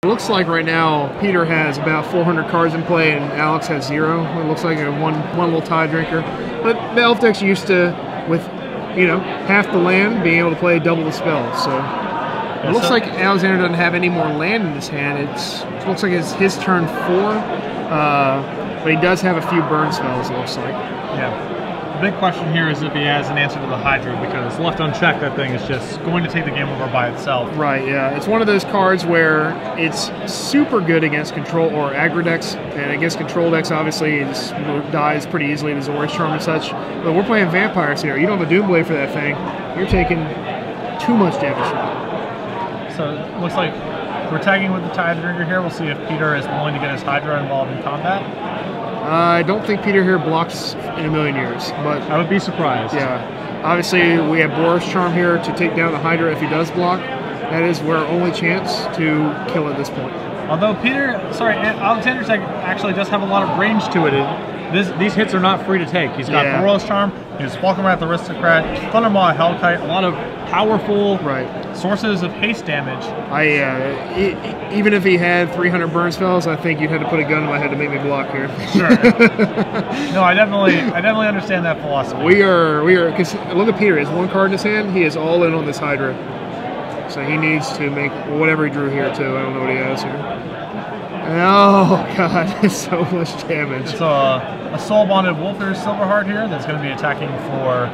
It looks like right now Peter has about 400 cards in play and Alex has 0. It looks like a one little tie drinker. But the elf deck's used to, with half the land, being able to play double the spells. So it looks like Alexander doesn't have any more land in his hand. It looks like it's his turn 4, but he does have a few burn spells, it looks like. Yeah. The big question here is if he has an answer to the Hydra, because left unchecked, that thing is just going to take the game over by itself. Right, yeah. It's one of those cards where it's super good against control or aggro decks, and against control decks, obviously, it just dies pretty easily to Zori's Charm and such. But we're playing vampires here. You don't have a Doomblade for that thing. You're taking too much damage from it. So it looks like we're tagging with the Tide Drinker here. We'll see if Peter is willing to get his Hydra involved in combat. I don't think Peter here blocks in a million years, but I would be surprised. Yeah, obviously we have Boris Charm here to take down the Hydra if he does block. That is our only chance to kill at this point. Although Alexander's deck actually does have a lot of range to it. These hits are not free to take. He's got Boros Charm, he's Falconwrath Aristocrat, Thundermaw Hellkite, a lot of powerful sources of haste damage. Even if he had 300 burn spells, I think you'd have to put a gun in my head to make me block here. Sure. No, I definitely understand that philosophy. We are, because look at Peter, he has 1 card in his hand, he is all in on this Hydra. So he needs to make whatever he drew here too. I don't know what he has here. Oh god, it's so much damage. It's a Soul Bonded Wolfir Silverheart here that's going to be attacking for,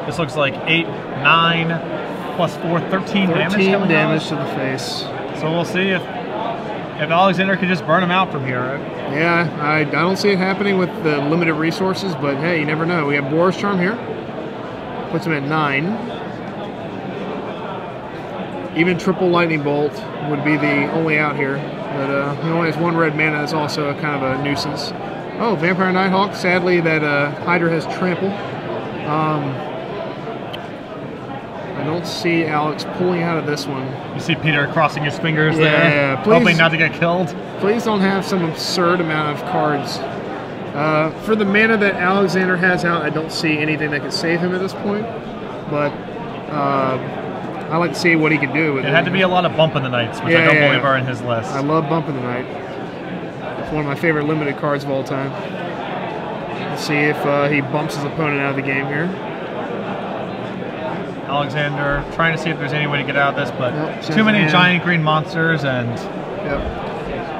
this looks like 8, 9, plus 4, 13 damage. 13 damage to the face. So we'll see if Alexander can just burn him out from here. Yeah, I don't see it happening with the limited resources, but hey, you never know. We have Boris Charm here. Puts him at 9. Even triple Lightning Bolt would be the only out here. But he only has 1 red mana. That's also a kind of a nuisance. Oh, Vampire Nighthawk. Sadly, that Hydra has trample. I don't see Alex pulling out of this one. You see Peter crossing his fingers there, hoping not to get killed. Please don't have some absurd amount of cards. For the mana that Alexander has out, I don't see anything that can save him at this point. But I like to see what he can do with it. It had to be a lot of Bump in the Nights, which I don't believe are in his list. I love Bump in the Night. It's one of my favorite limited cards of all time. Let's see if he bumps his opponent out of the game here. Alexander trying to see if there's any way to get out of this, but too many giant green monsters and...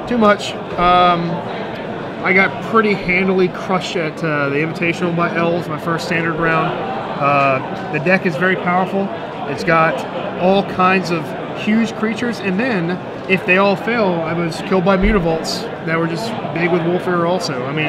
Too much. I got pretty handily crushed at the Invitational by Elves, my first standard round. The deck is very powerful. It's got all kinds of huge creatures, and then if they all fail, I was killed by Mutavaults that were just big with Wolfir also. I mean,